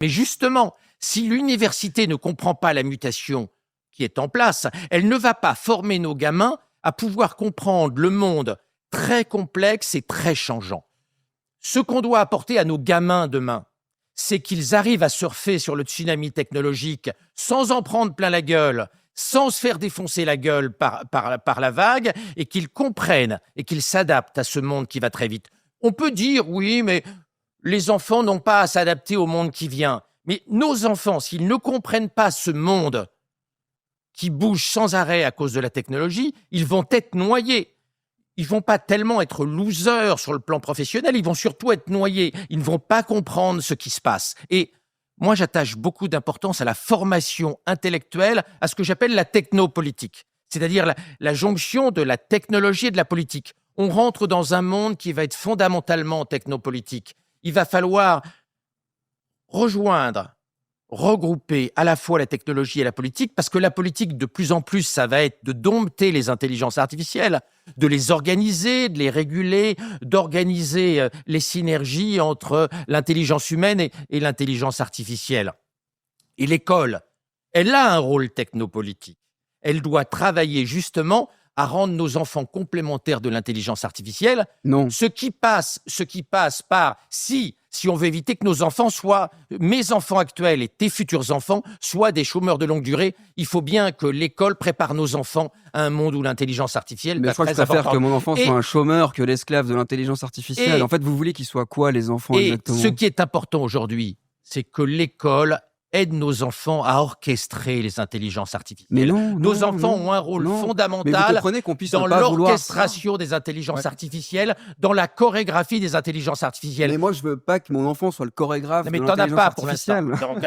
Mais justement, si l'université ne comprend pas la mutation qui est en place, elle ne va pas former nos gamins à pouvoir comprendre le monde très complexe et très changeant. Ce qu'on doit apporter à nos gamins demain, c'est qu'ils arrivent à surfer sur le tsunami technologique sans en prendre plein la gueule, sans se faire défoncer la gueule par la vague, et qu'ils comprennent et qu'ils s'adaptent à ce monde qui va très vite. On peut dire, oui, mais les enfants n'ont pas à s'adapter au monde qui vient. Mais nos enfants, s'ils ne comprennent pas ce monde qui bouge sans arrêt à cause de la technologie, ils vont être noyés. Ils ne vont pas tellement être losers sur le plan professionnel, ils vont surtout être noyés. Ils ne vont pas comprendre ce qui se passe. Et moi, j'attache beaucoup d'importance à la formation intellectuelle, à ce que j'appelle la technopolitique, c'est-à-dire la jonction de la technologie et de la politique. On rentre dans un monde qui va être fondamentalement technopolitique. Il va falloir regrouper à la fois la technologie et la politique, parce que la politique, de plus en plus, ça va être de dompter les intelligences artificielles, de les organiser, de les réguler, d'organiser les synergies entre l'intelligence humaine et l'intelligence artificielle. Et l'école, elle a un rôle technopolitique. Elle doit travailler justement à rendre nos enfants complémentaires de l'intelligence artificielle, Non. ce qui passe par, si on veut éviter que nos enfants soient, mes enfants actuels et tes futurs enfants, soient des chômeurs de longue durée, il faut bien que l'école prépare nos enfants à un monde où l'intelligence artificielle Mais va je crois que très je préfère importante. que mon enfant soit un chômeur que l'esclave de l'intelligence artificielle. Et- En fait, vous voulez qu'ils soient quoi, les enfants, Et exactement? ce qui est important aujourd'hui, c'est que l'école aide nos enfants à orchestrer les intelligences artificielles. Mais non, Nos non, enfants non, ont un rôle non. Mais vous fondamental comprenez qu'on puisse dans ne pas vouloir ça. l'orchestration des intelligences Ouais. artificielles, dans la chorégraphie des intelligences artificielles. Mais moi, je veux pas que mon enfant soit le chorégraphe Mais de t'en as l'intelligence pas pour l'instant. artificielle. Donc,